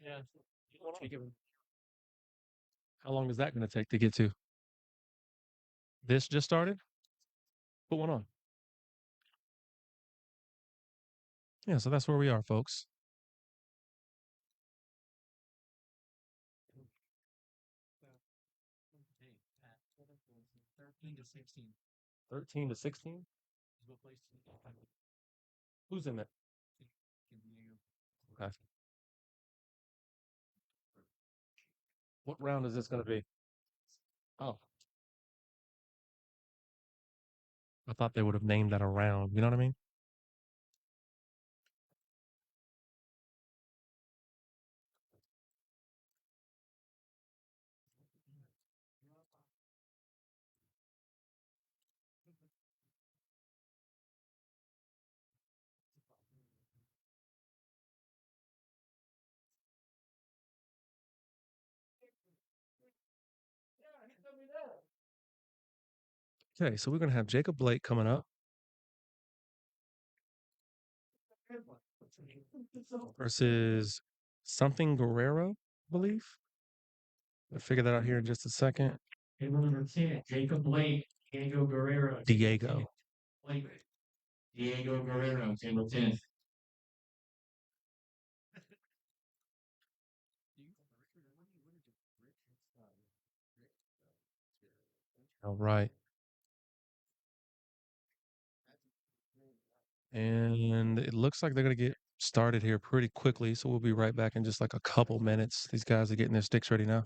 Yeah. How long is that going to take to get to? This just started? Put one on. Yeah, so that's where we are, folks. Thirteen to 16? Who's in it? Okay. What round is this going to be? Oh, I thought they would have named that a round. You know what I mean? Okay, so we're going to have Jacob Blake coming up versus something Guerrero, I believe. I'll figure that out here in just a second. Table number 10, Jacob Blake, Diego Guerrero. Diego. Blake, Diego Guerrero, table 10. All right. And it looks like they're going to get started here pretty quickly. So we'll be right back in just like a couple minutes. These guys are getting their sticks ready now.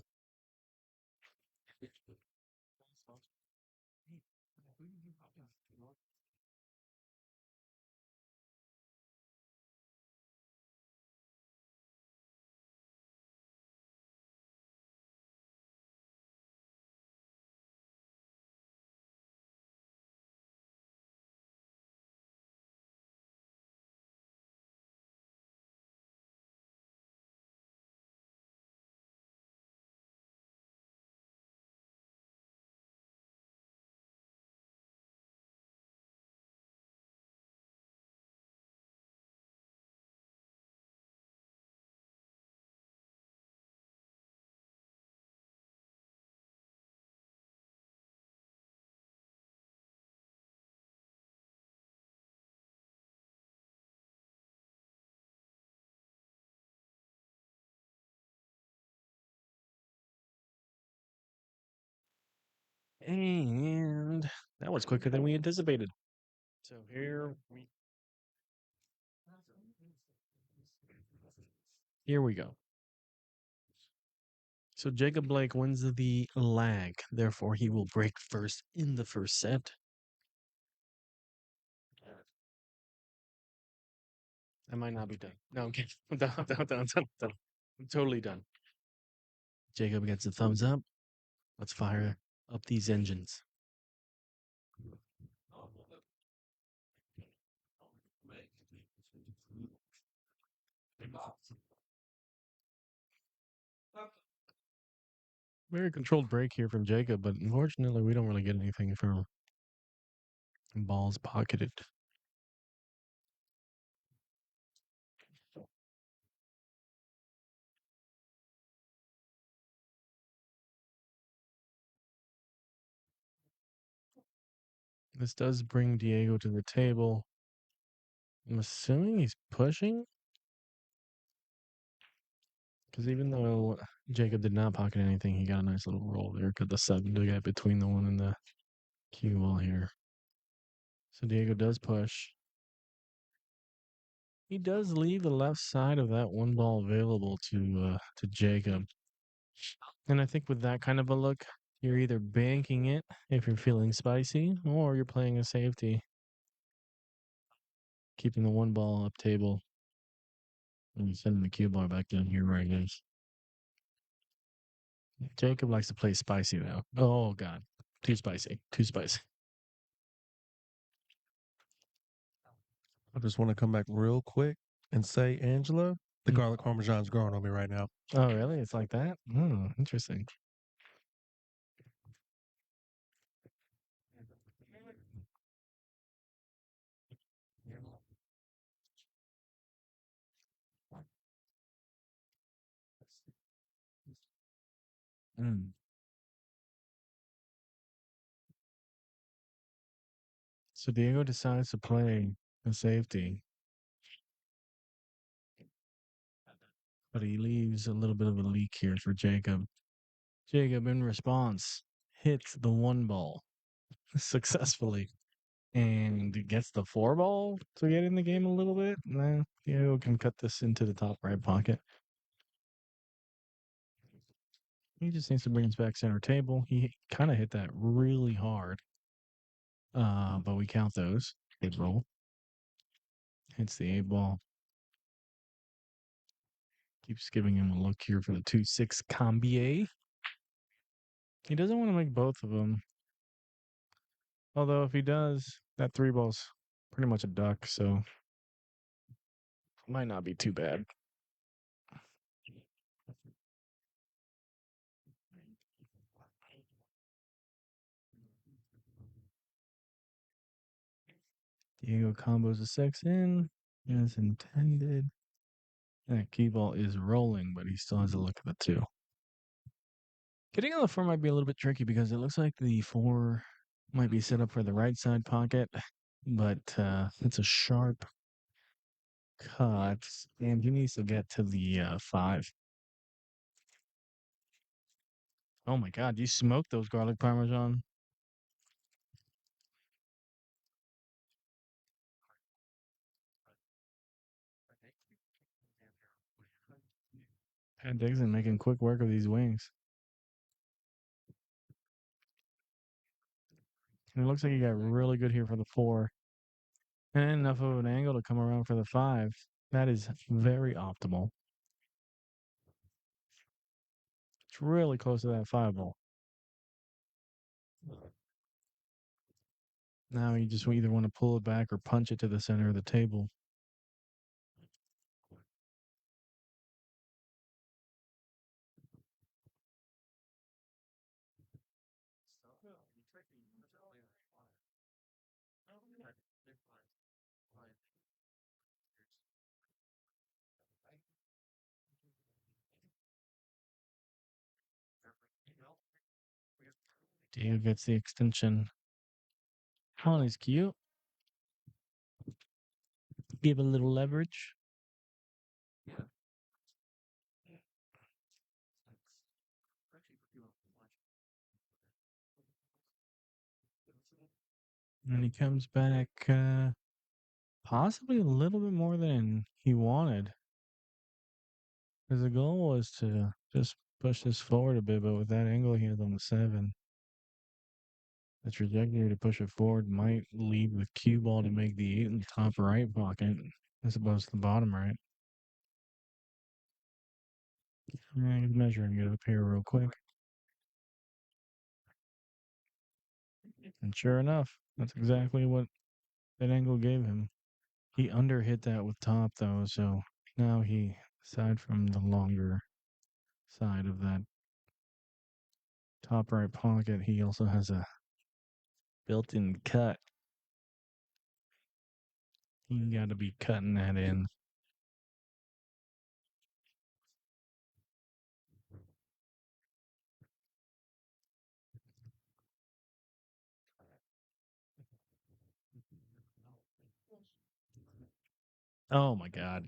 And that was quicker than we anticipated. So here we go. So Jacob Blake wins the lag. Therefore, he will break first in the first set. I might not be done. No, I'm kidding. I'm done. I'm done. I'm done. I'm done. I'm totally done. Jacob gets a thumbs up. Let's fire up these engines. Very controlled break here from Jacob, but unfortunately, we don't really get anything from balls pocketed. This does bring Diego to the table. I'm assuming he's pushing. Because even though Jacob did not pocket anything, he got a nice little roll there. Got the 7 to get between the 1 and the cue ball here. So Diego does push. He does leave the left side of that 1 ball available to Jacob. And I think with that kind of a look, you're either banking it if you're feeling spicy, or you're playing a safety. Keeping the 1 ball up table. And sending the cue ball back down here where it is. Jacob likes to play spicy though. Oh god. Too spicy. Too spicy. I just want to come back real quick and say, Angela, the garlic parmesan's growing on me right now. Oh, really? It's like that? Oh, interesting. Mm. So Diego decides to play a safety, but he leaves a little bit of a leak here for Jacob. Jacob, in response, hits the one ball successfully and gets the four ball to get in the game a little bit. Nah, Diego can cut this into the top right pocket. He just needs to bring us back center table. He kind of hit that really hard, but we count those. Good roll. Hits the 8 ball. Keeps giving him a look here for the 2-6 combier. He doesn't want to make both of them. Although if he does, that 3 ball's pretty much a duck, so might not be too bad. Diego combos a 6 in as intended. That key ball is rolling, but he still has a look at the 2. Getting on the 4 might be a little bit tricky because it looks like the 4 might be set up for the right side pocket, but it's a sharp cut, and he needs to get to the 5. Oh my God, you smoked those garlic parmesan. Pat Dixon making quick work of these wings. And it looks like he got really good here for the 4. And enough of an angle to come around for the 5. That is very optimal. It's really close to that 5 ball. Now you just either want to pull it back or punch it to the center of the table. Diego gets the extension on his cue. Give a little leverage. And he comes back possibly a little bit more than he wanted. Because the goal was to just push this forward a bit, but with that angle he has on the 7, the trajectory to push it forward might leave the cue ball to make the 8 in the top right pocket as opposed to the bottom right. I'm measuring it up here real quick. And sure enough, that's exactly what that angle gave him. He underhit that with top though, so now he, aside from the longer side of that top right pocket, he also has a built-in cut. You got to be cutting that in. Oh my God.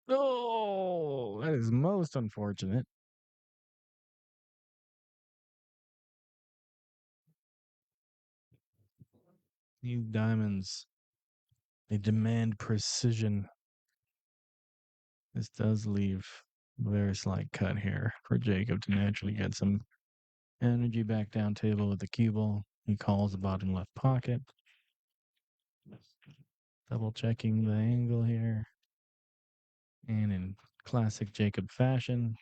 Oh, that is most unfortunate. These diamonds, they demand precision. This does leave a very slight cut here for Jacob to naturally get some energy back down table with the cue ball. He calls the bottom left pocket. Double checking the angle here. And in classic Jacob fashion,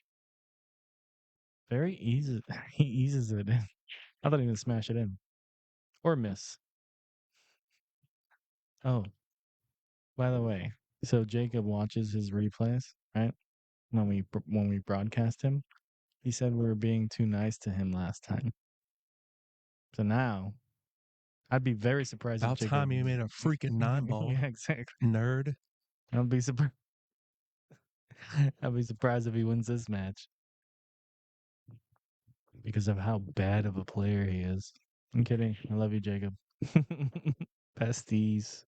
very easy. He eases it in. I thought he would smash it in. Or miss. Oh, by the way, so Jacob watches his replays, right? When we broadcast him, he said we were being too nice to him last time. So now, I'd be very surprised if About Jacob. time you made a freaking 9 ball, Yeah, exactly. nerd. I'd be surprised. I'd be surprised if he wins this match. because of how bad of a player he is. I'm kidding. I love you, Jacob. Besties.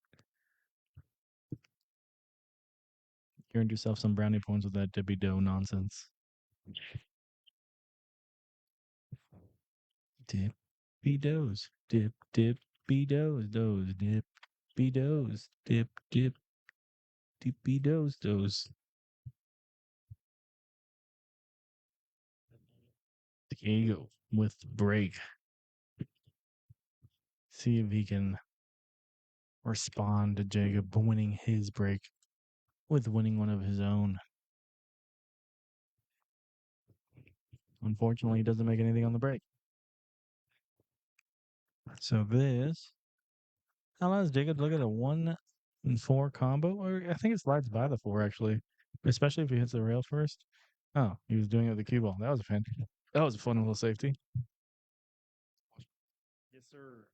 You earned yourself some brownie points with that dippy dough nonsense. Dippy doughs. Dip, dip, be doughs, doughs, dip, be doughs, dip, dip, dippy doughs, doughs. Diego with the break. See if he can respond to Jacob winning his break with winning one of his own. Unfortunately, he doesn't make anything on the break. So this allows Jacob to look at a 1-4 combo, or I think it slides by the 4 actually, especially if he hits the rail first. Oh, he was doing it with the cue ball. That was a fun little safety. Yes, sir.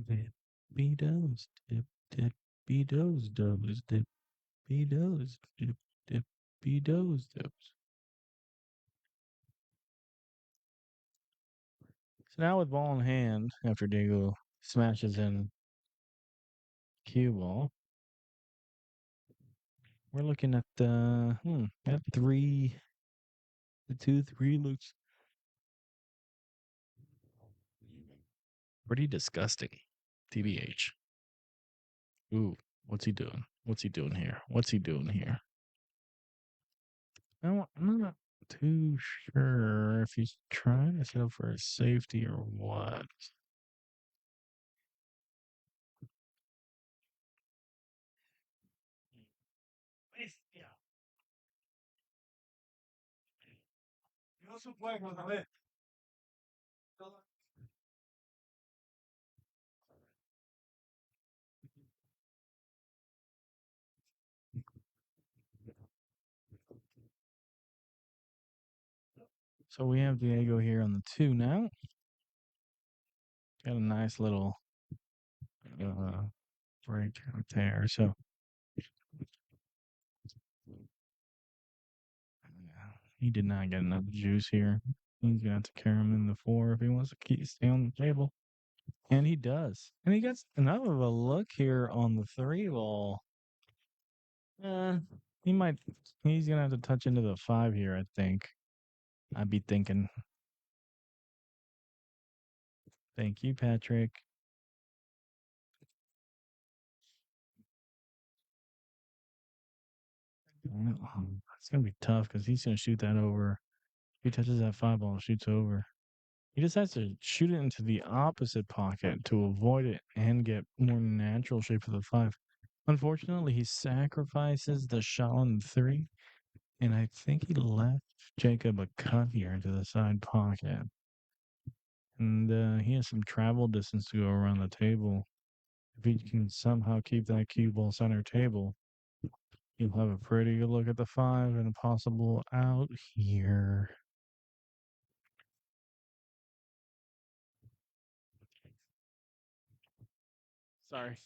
Dip, be does, dip, dip, be does, dip, be does, dip, dip, be does, dips. So now with ball in hand, after Diego smashes in cue ball, we're looking at at 3. The 2-3 looks pretty disgusting. TBH. Ooh, what's he doing? What's he doing here? What's he doing here? I'm not too sure if he's trying to set up for a safety or what. So we have Diego here on the 2 now. Got a nice little break right there. So he did not get enough juice here. He's gonna have to carry him in the 4 if he wants to stay on the table. And he does. And he gets enough of a look here on the 3 ball. He might. He's gonna have to touch into the 5 here, I think. I'd be thinking. Thank you, Patrick. It's gonna be tough because he's gonna shoot that over. If he touches that 5 ball, shoots over. He just has to shoot it into the opposite pocket to avoid it and get more natural shape for the 5. Unfortunately, he sacrifices the shot on the 3, and I think he left Jacob a cut here into the side pocket. And he has some travel distance to go around the table. If he can somehow keep that cue ball center table, he'll have a pretty good look at the 5 and a possible out here. Sorry.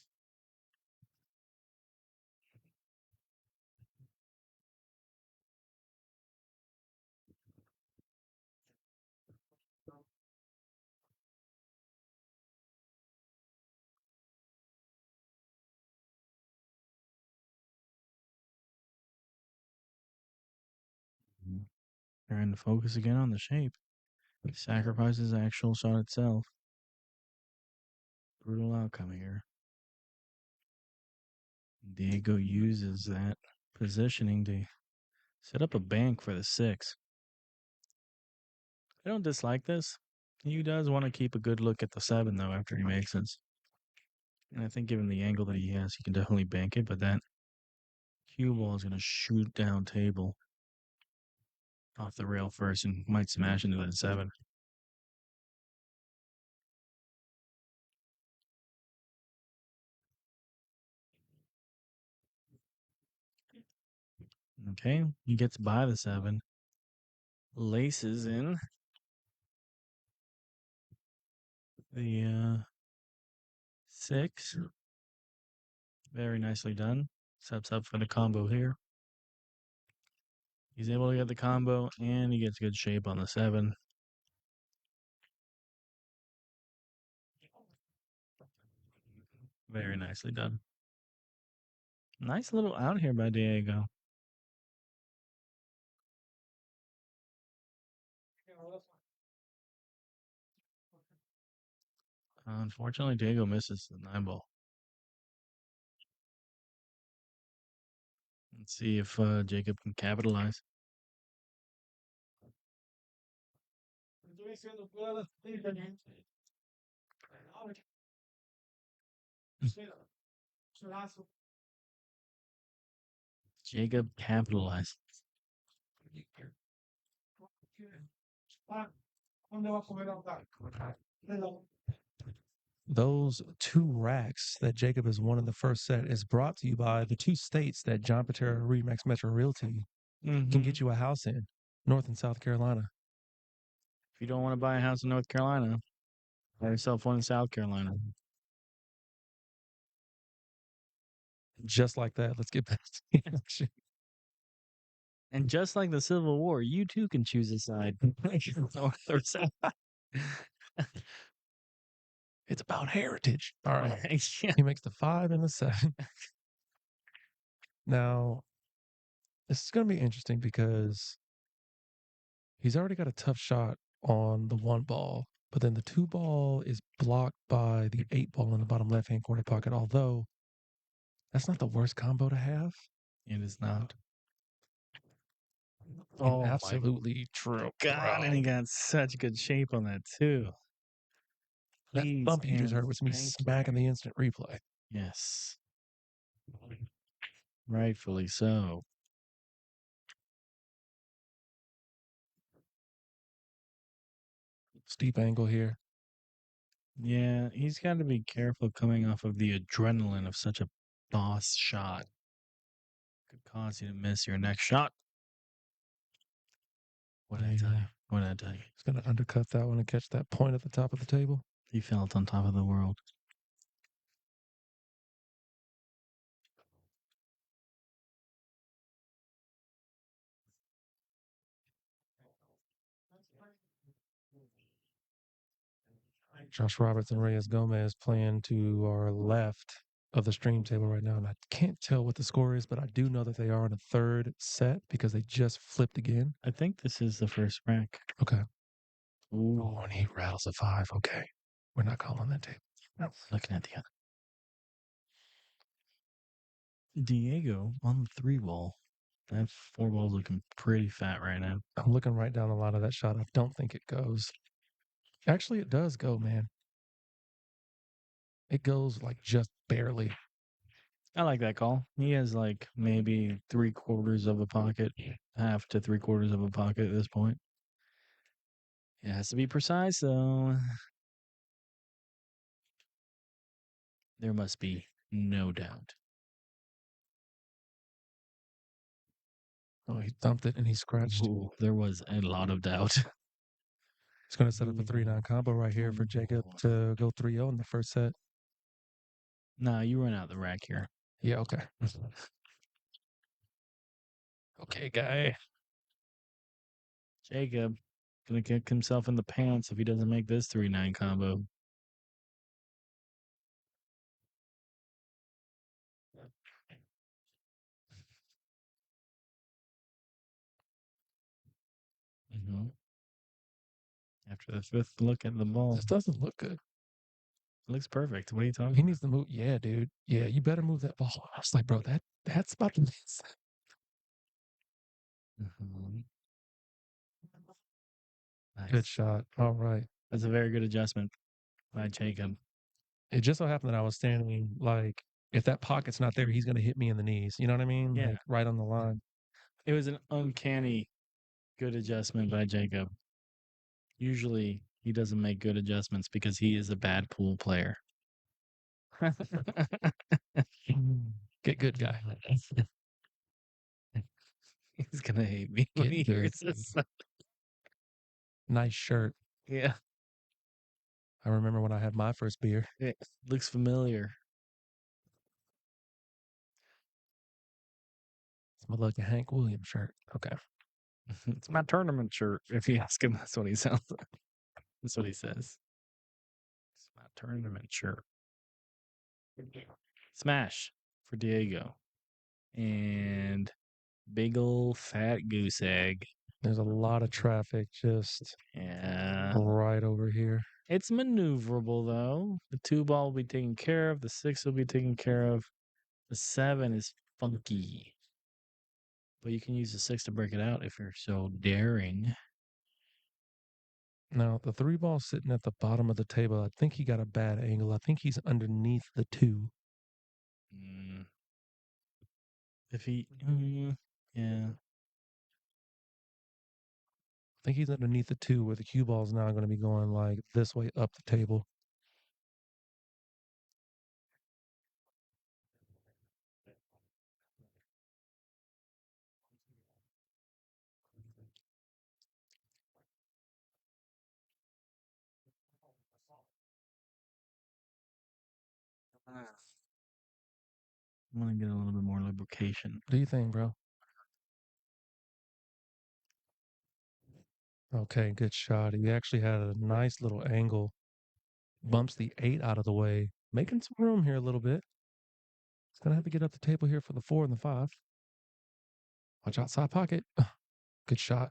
Trying to focus again on the shape. Sacrifices the actual shot itself. Brutal outcome here. Diego uses that positioning to set up a bank for the 6. I don't dislike this. He does want to keep a good look at the 7, though, after he makes this. And I think given the angle that he has, he can definitely bank it, but that cue ball is going to shoot down table off the rail first and might smash into that 7. Okay, he gets by the 7. Laces in the 6. Very nicely done. Sets up for the combo here. He's able to get the combo, and he gets good shape on the 7. Very nicely done. Nice little out here by Diego. Unfortunately, Diego misses the 9 ball. Let's see if Jacob can capitalize. Jacob capitalized. Those 2 racks that Jacob has won in the first set is brought to you by the 2 states that John Patera Remax Metro Realty can get you a house in, North and South Carolina. If you don't want to buy a house in North Carolina, buy yourself one in South Carolina. Just like that, let's get back to the action. And just like the Civil War, you too can choose a side. North or South. It's about heritage. All right. Yeah. He makes the 5 and the 7. Now, this is going to be interesting because he's already got a tough shot on the 1 ball, but then the 2 ball is blocked by the 8 ball in the bottom left-hand corner pocket, although that's not the worst combo to have. It is not. Oh, absolutely true. God, and he got such good shape on that too. That thump you just heard was me smacking the instant replay. Yes. Rightfully so. Steep angle here. Yeah, he's got to be careful coming off of the adrenaline of such a boss shot. Could cause you to miss your next shot. What did I tell you? What did I tell you? He's going to undercut that one and catch that point at the top of the table. He felt on top of the world. Josh Roberts and Reyes Gomez playing to our left of the stream table right now. And I can't tell what the score is, but I do know that they are in a 3rd set because they just flipped again. I think this is the first rack. Okay. Ooh. Oh, and he rattles a 5. Okay. We're not calling that table. No. Looking at the other. Diego on the 3 ball. That 4 ball's looking pretty fat right now. I'm looking right down the line of that shot. I don't think it goes. Actually, it does go, man. It goes like just barely. I like that call. He has like maybe 3/4 of a pocket, half to 3/4 of a pocket at this point. It has to be precise, though. There must be no doubt. Oh, he thumped it and he scratched. Ooh, there was a lot of doubt. He's going to set up a 3-9 combo right here for Jacob to go 3-0 in the first set. Nah, you run out the rack here. Yeah, okay. Okay, guy. Jacob gonna kick himself in the pants if he doesn't make this 3-9 combo. After the 5th look at the ball, This doesn't look good. it looks perfect. What are you talking He about? needs to move. Yeah, dude. Yeah, you better move that ball. I was like, bro, that's about to miss. Nice. Good shot. All right. That's a very good adjustment by Jacob. It just so happened that I was standing like, if that pocket's not there, he's going to hit me in the knees. You know what I mean? Yeah. Like right on the line. It was an uncanny good adjustment by Jacob. Usually he doesn't make good adjustments because he is a bad pool player. Get good, guy. He's gonna hate me when he hears this. Nice shirt. Yeah. I remember when I had my first beer. It looks familiar. It's my lucky Hank Williams shirt. Okay. It's my tournament shirt. If you ask him, that's what he sounds like. That's what he says. It's my tournament shirt. Smash for Diego. And big ol' fat goose egg. There's a lot of traffic just Yeah. right over here. It's maneuverable though. The 2 ball will be taken care of. The 6 will be taken care of. The 7 is funky. But you can use the 6 to break it out if you're so daring. Now, the 3 ball sitting at the bottom of the table, I think he got a bad angle. I think he's underneath the 2. If he, yeah. I think he's underneath the 2 where the cue ball is now going to be going like this way up the table. I'm gonna get a little bit more lubrication. What do you think, bro? Okay, good shot. He actually had a nice little angle. Bumps the 8 out of the way, making some room here a little bit. He's going to have to get up the table here for the 4 and the 5. Watch outside pocket. Good shot.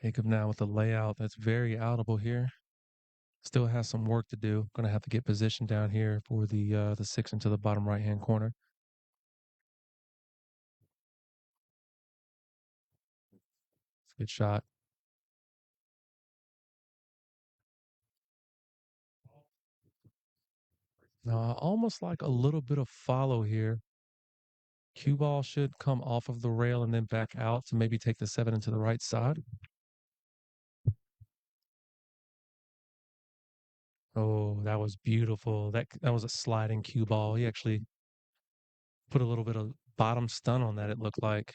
Jacob now with the layout that's very audible here. Still has some work to do. Going to have to get positioned down here for the 6 into the bottom right-hand corner. It's a good shot. Now, almost like a little bit of follow here. Cue ball should come off of the rail and then back out to maybe take the 7 into the right side. Oh, that was beautiful. That was a sliding cue ball. He actually put a little bit of bottom stun on that, it looked like.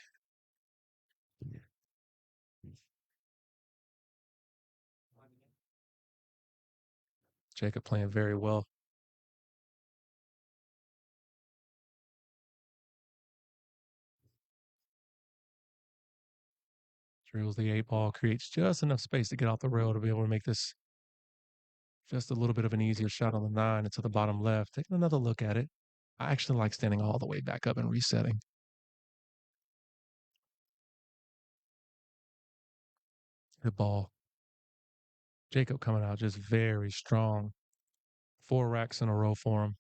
Jacob playing very well. Drills the 8 ball, creates just enough space to get off the rail to be able to make this just a little bit of an easier shot on the 9 into the bottom left. Taking another look at it. I actually like standing all the way back up and resetting. Good ball. Jacob coming out just very strong. 4 racks in a row for him.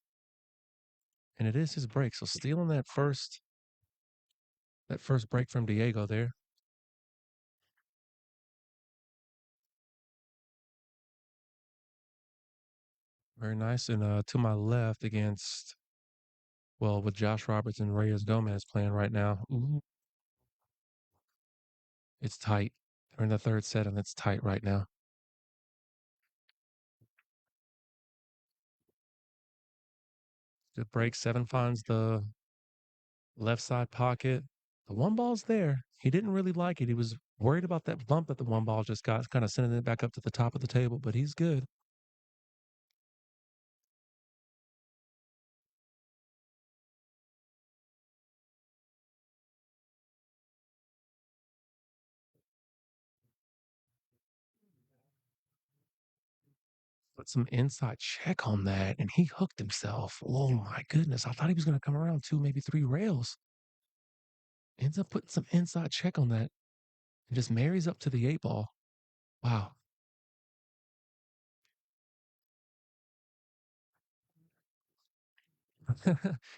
And it is his break. So stealing that first break from Diego there. Very nice. And to my left against, well, with Josh Roberts and Reyes Gomez playing right now. Ooh, it's tight. They're in the 3rd set and it's tight right now. Good break. 7 finds the left side pocket. The 1 ball's there. He didn't really like it. He was worried about that bump that the 1 ball just got, kind of sending it back up to the top of the table, but he's good. Put some inside check on that, and he hooked himself. Oh my goodness. I thought he was going to come around 2, maybe 3 rails. Ends up putting some inside check on that and just marries up to the 8 ball. Wow.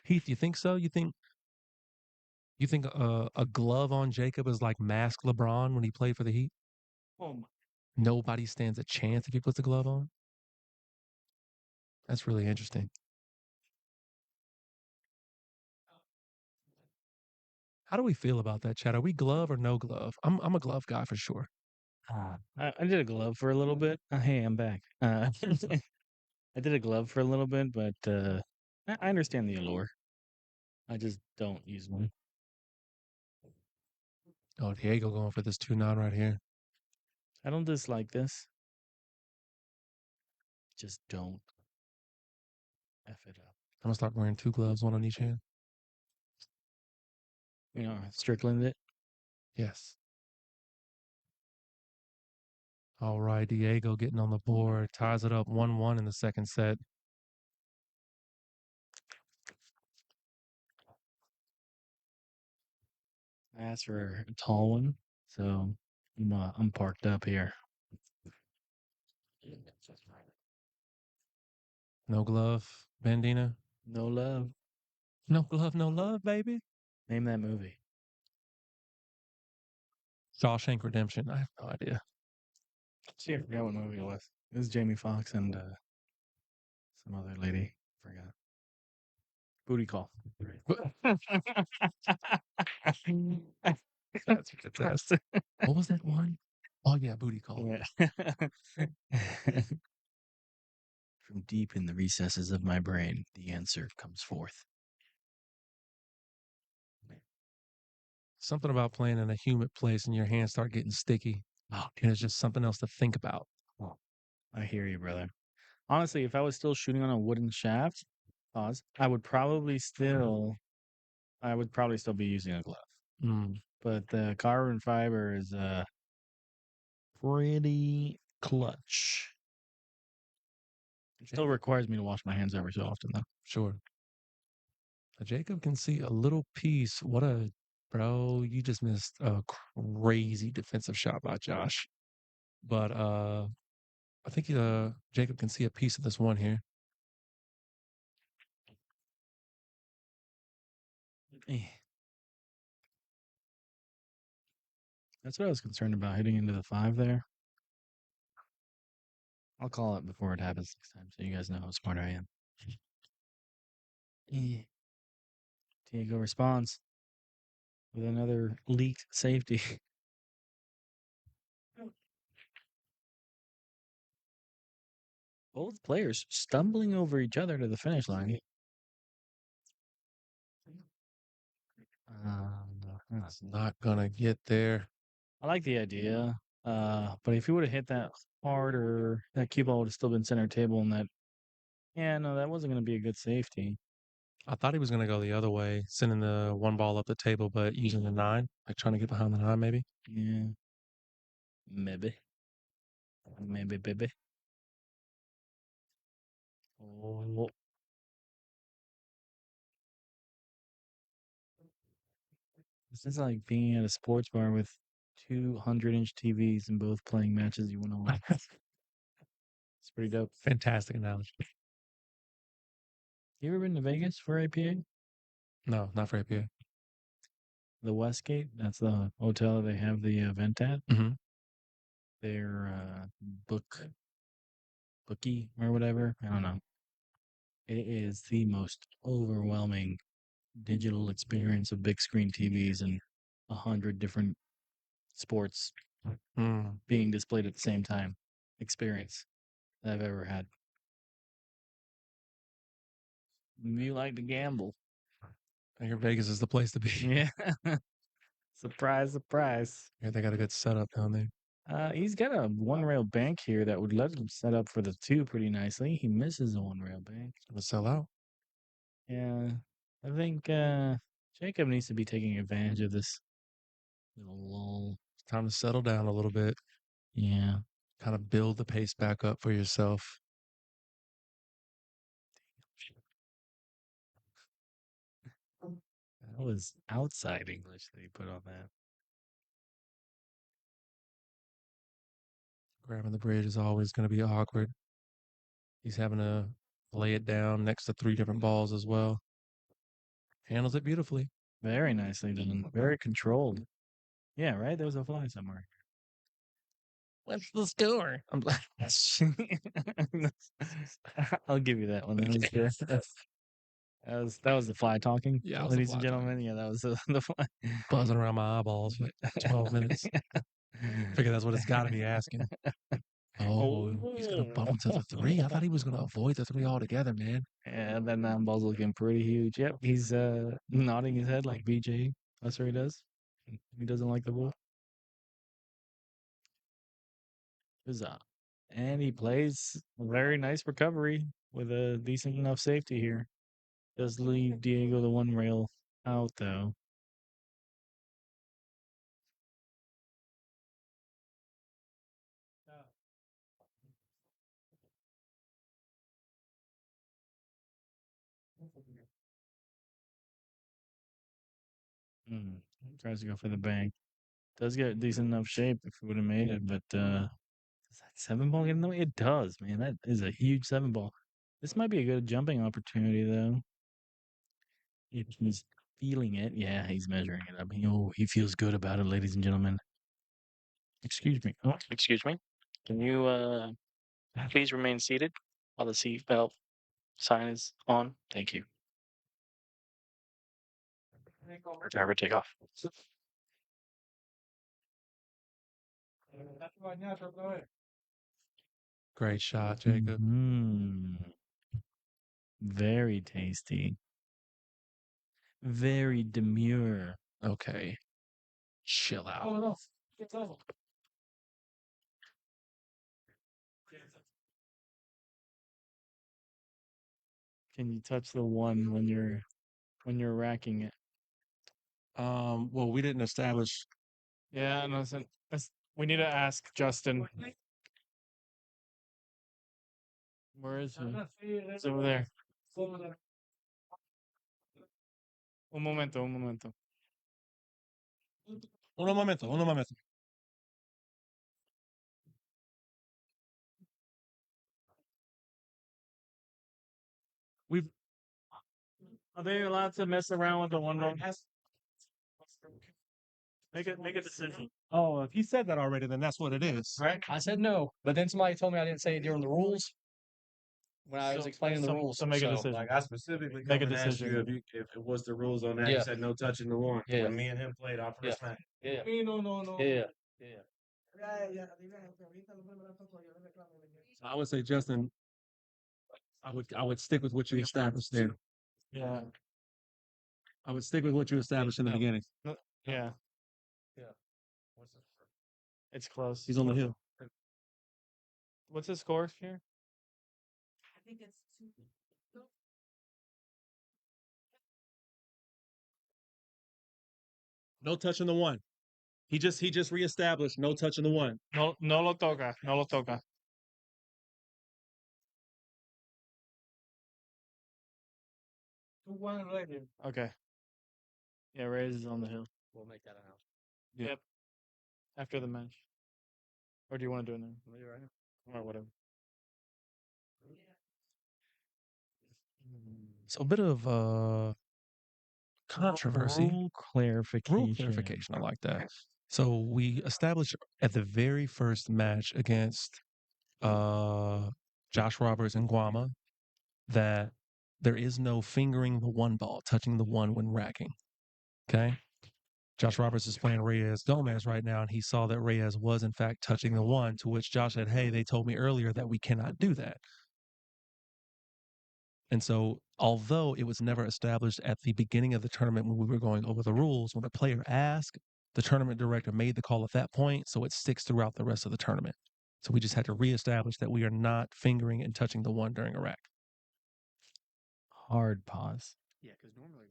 Heath, you think so? You think a glove on Jacob is like mask LeBron when he played for the Heat? Oh my. Nobody stands a chance if he puts a glove on? That's really interesting. How do we feel about that, Chad? Are we glove or no glove? I'm a glove guy for sure. I did a glove for a little bit. Hey, I'm back. I did a glove for a little bit, but I understand the allure. I just don't use one. Oh, Diego going for this 2-9 right here. I don't dislike this. Just don't F it up. I'm gonna start wearing 2 gloves, 1 on each hand. You know, Strickland it. Yes. All right, Diego getting on the board, ties it up 1-1 in the second set. I asked for a tall one, so I'm parked up here. No glove, Bandina. No love. No glove, no love, baby. Name that movie. Shawshank Redemption. I have no idea. See, I forgot what movie it was. It was Jamie Foxx and some other lady. Forgot. Booty Call. That's fantastic. What was that one? Oh yeah, Booty Call. Yeah. From deep in the recesses of my brain, the answer comes forth. Something about playing in a humid place and your hands start getting sticky. Oh, and it's just something else to think about. Oh, I hear you, brother. Honestly, if I was still shooting on a wooden shaft, I would probably still be using a glove. Mm. But the carbon fiber is pretty clutch. It still requires me to wash my hands every so often, though. Sure. Jacob can see a little piece. Bro, you just missed a crazy defensive shot by Josh. But I think Jacob can see a piece of this one here. That's what I was concerned about, hitting into the 5 there. I'll call it before it happens next time, so you guys know how smart I am. Diego responds with another leaked safety. Both players stumbling over each other to the finish line. It's not gonna get there. I like the idea, but if he would have hit that harder, that cue ball would have still been center table, and that wasn't going to be a good safety. I thought he was gonna go the other way, sending the one ball up the table, but using the 9, like trying to get behind the 9, maybe. Yeah, maybe, baby. Oh. This is like being at a sports bar with 200-inch TVs and both playing matches you want to watch. It's pretty dope. Fantastic analogy. You ever been to Vegas for APA? No, not for APA. The Westgate, that's the hotel they have the event at. Mm-hmm. Their bookie or whatever. I don't know. It is the most overwhelming digital experience of big screen TVs and 100 different sports being displayed at the same time experience that I've ever had. You like to gamble. I hear Vegas is the place to be. Yeah. Surprise, surprise. Yeah, they got a good setup down there. He's got a one-rail bank here that would let him set up for the 2 pretty nicely. He misses a one-rail bank. Gonna sell out. Yeah. I think Jacob needs to be taking advantage of this little lull. It's time to settle down a little bit. Yeah. Kind of build the pace back up for yourself. That was outside English that he put on that. Grabbing the bridge is always going to be awkward. He's having to lay it down next to 3 different balls as well. Handles it beautifully. Very nicely done. Very controlled. Yeah, right? There was a fly somewhere. What's the score? I'll give you that one. That was good. That was the fly talking. Yeah, ladies and gentlemen. Yeah, that was the fly buzzing around my eyeballs for 12 minutes. Figure that's what it's got to be asking. Oh, he's gonna bump into the 3. I thought he was gonna avoid the 3 altogether, man. And that 9 ball's looking pretty huge. Yep, he's nodding his head like BJ. That's what he does. He doesn't like the rule. Huzzah. And he plays a very nice recovery with a decent enough safety here. Does leave Diego the one rail out though. Hmm. Tries to go for the bank. Does get decent enough shape if he would have made it, but does that seven ball get in the way? It does, man. That is a huge seven ball. This might be a good jumping opportunity though. If he's feeling it. Yeah, he's measuring it up. He feels good about it, ladies and gentlemen. Excuse me. Oh, excuse me. Can you please remain seated while the seatbelt sign is on? Thank you. Driver take off. Great shot, Jacob. Very tasty. Very demure. Okay. Chill out. Can you touch the one when you're racking it? Well, we didn't establish. Yeah, no, we need to ask Justin. Where is he? He's over there. Un momento, un momento. Uno momento. We've Are they allowed to mess around with the one ball? Make a decision. Oh, if he said that already, then that's what it is. Right? I said no, but then somebody told me I didn't say it during the rules when I was explaining the rules. So make a decision. Like I specifically Make a come and asked you decision. if it was the rules on that. Yeah. You said no touching the one. Yeah. When me and him played our first match. Yeah. No. Yeah. So I would say, Justin, I would stick with what you established there. Yeah. I would stick with what you established in the beginning. Yeah. Yeah. It's close. He's on the hill. What's his score here? I think it's 2. No touching the one. He just reestablished no touching the one. No lo toca. No lo toca. Okay. Yeah, Reyes is on the hill. We'll make that announcement. Yep. After the match. Or do you want to do it now? We'll do it right now. Or whatever. So a bit of controversy. Rule clarification. Rule clarification. I like that. So we established at the very first match against Josh Roberts and Guama that there is no fingering the one ball, touching the one when racking. Okay. Josh Roberts is playing Reyes Gomez right now, and he saw that Reyes was in fact touching the one, to which Josh said, "Hey, they told me earlier that we cannot do that." And so, although it was never established at the beginning of the tournament when we were going over the rules, when the player asked, the tournament director made the call at that point, so it sticks throughout the rest of the tournament. So we just had to reestablish that we are not fingering and touching the one during a rack. Hard pause. Yeah, because normally.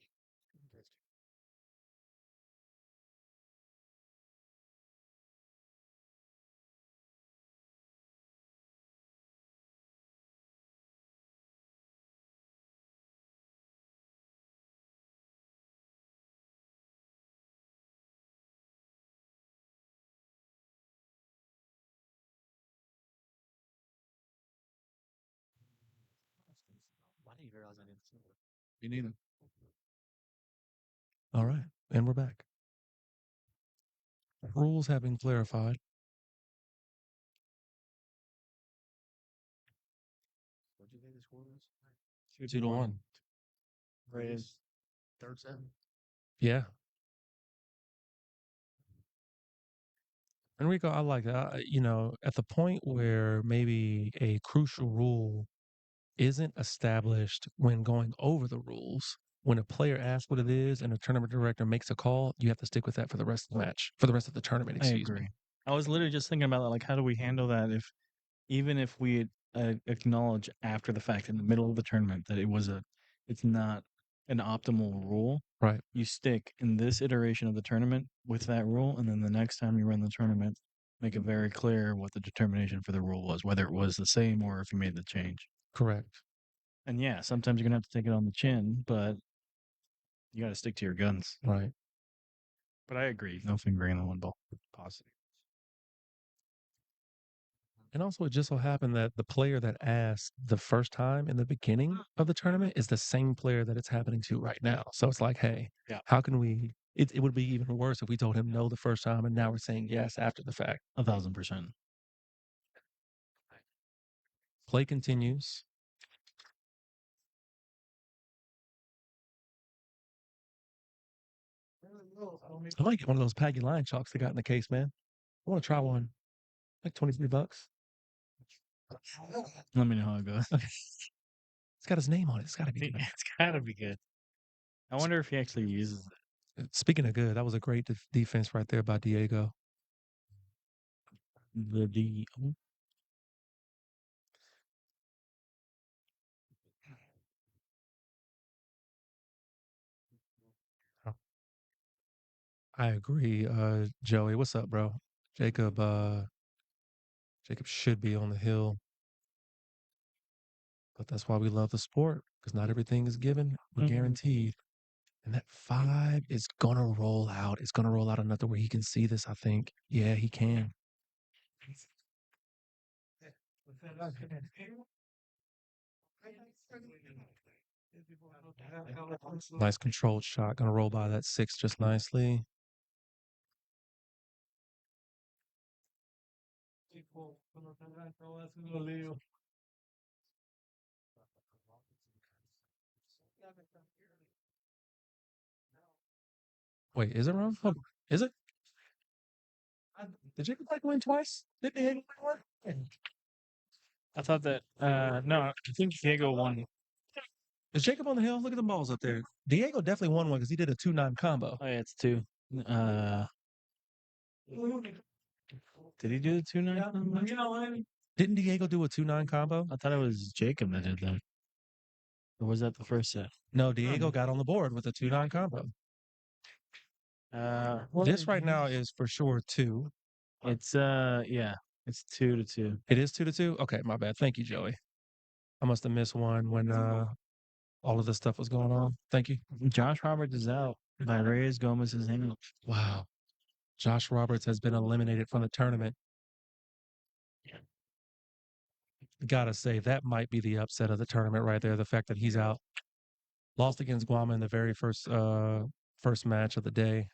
Why didn't you realize I didn't see it? Me neither. All right, and we're back. Rules have been clarified. What did you think the score was? 2-1. Reyes. Third set. Yeah. Enrico, I like that. At the point where maybe a crucial rule isn't established when going over the rules, when a player asks what it is and a tournament director makes a call, you have to stick with that for the rest of the match, for the rest of the tournament. I Excuse agree. me. I was literally just thinking about that. Like, how do we handle that if, even if we acknowledge after the fact in the middle of the tournament that it's not an optimal rule. Right. You stick in this iteration of the tournament with that rule, and then the next time you run the tournament, make it very clear what the determination for the rule was, whether it was the same or if you made the change. Correct. And yeah, sometimes you're gonna have to take it on the chin, but you got to stick to your guns. Right. But I agree, no fingering on one ball. Positive. And also, it just so happened that the player that asked the first time in the beginning of the tournament is the same player that it's happening to right now. So it's like, hey, Yeah. how can we? It would be even worse if we told him no the first time and now we're saying yes after the fact. 1,000%. Play continues. I might get one of those Paggy line chalks they got in the case, man. I want to try one. Like $23. Let me know how it goes. Okay. It's got his name on it. It's got to be good. It's gotta be good. I wonder if he actually uses it. Speaking of good, that was a great defense right there by Diego. The D. I agree. Joey, what's up, bro? Jacob should be on the hill. But that's why we love the sport, because not everything is given or guaranteed. And that 5 is gonna roll out. It's gonna roll out another where he can see this, I think. Yeah, he can. Nice controlled shot. Gonna roll by that 6 just nicely. Wait, is it wrong? Oh, is it? Did Jacob like win twice? Did Diego win one? I thought that, no, I think Diego won. Is Jacob on the hill? Look at the balls up there. Diego definitely won one because he did a 2-9 combo. Oh, yeah, it's 2. Did he do the 2-9? Didn't Diego do a 2-9 combo? I thought it was Jacob that did that. Or was that the first set? No, Diego got on the board with a 2-9 combo. This right now is for sure 2. It's yeah, it's 2-2. It is 2-2? Okay, my bad. Thank you, Joey. I must have missed one when all of this stuff was going on. Thank you. Josh Roberts is out by Reyes Gomez's hand. Wow. Josh Roberts has been eliminated from the tournament. Gotta say, that might be the upset of the tournament right there. The fact that he's out. Lost against Guam in the very first match of the day.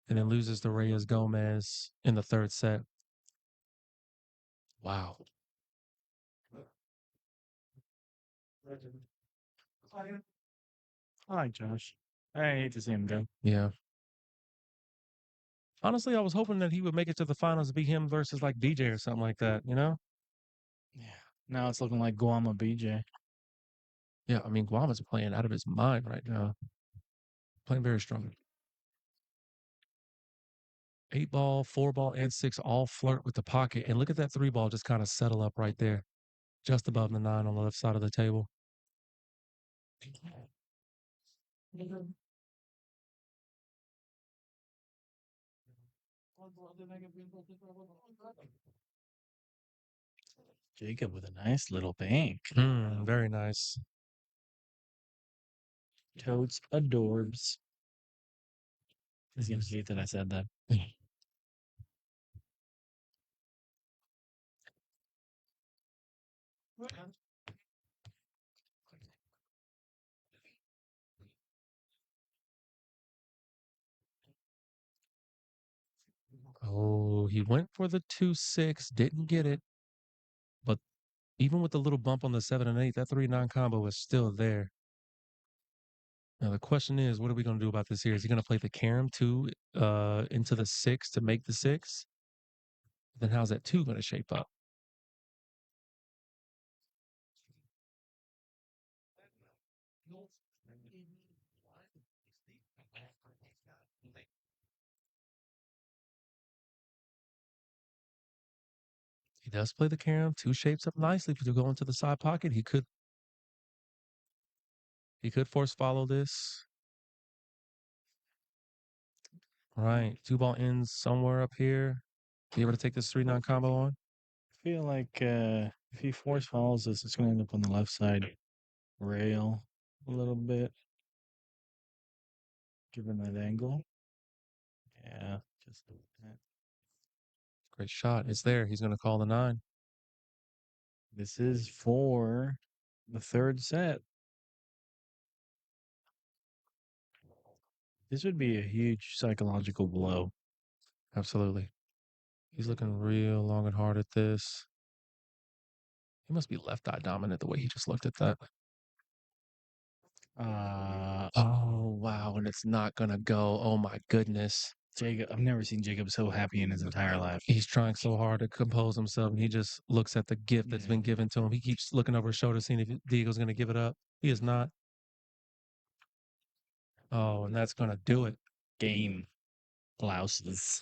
And then loses to Reyes Gomez in the third set. Wow. I like Josh. I hate to see him go. Yeah. Honestly, I was hoping that he would make it to the finals to be him versus like BJ or something like that, you know? Yeah. Now it's looking like Guama BJ. Yeah, I mean, Guam is playing out of his mind right now. Playing very strong. 8 ball, 4 ball, and 6 all flirt with the pocket. And look at that 3 ball just kind of settle up right there, just above the 9 on the left side of the table. Jacob with a nice little bank. Very nice. Totes adorbs. He's gonna hate that I said that. Oh, he went for the 2-6, didn't get it. But even with the little bump on the 7 and 8, that 3-9 combo is still there. Now the question is, what are we going to do about this here? Is he going to play the carom 2 into the 6 to make the 6? Then how's that 2 going to shape up? He does play the carom. 2 shapes up nicely to go into the side pocket. He could force follow this. Right. 2 ball ends somewhere up here. Be able to take this 3-9 combo on. I feel like if he force follows this, it's going to end up on the left side rail a little bit, given that angle. Yeah, just like that. Great shot. It's there. He's going to call the 9. This is for the third set. This would be a huge psychological blow. Absolutely. He's looking real long and hard at this. He must be left eye dominant the way he just looked at that. Oh, wow. And it's not going to go. Oh, my goodness. Jacob, I've never seen Jacob so happy in his entire life. He's trying so hard to compose himself, and he just looks at the gift that's been given to him. He keeps looking over his shoulder, seeing if Diego's going to give it up. He is not. Oh, and that's going to do it. Game. Blouses.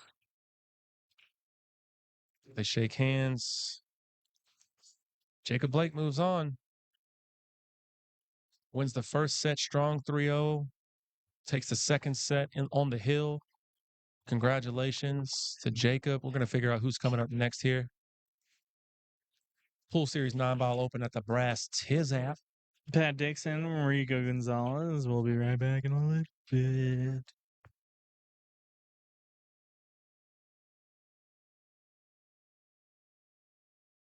They shake hands. Jacob Blake moves on. Wins the first set strong 3-0. Takes the second set on the hill. Congratulations to Jacob. We're going to figure out who's coming up next here. Pool Series 9-ball open at the Brass Tap. Pat Dixon, Rico Gonzalez. We'll be right back in a little bit.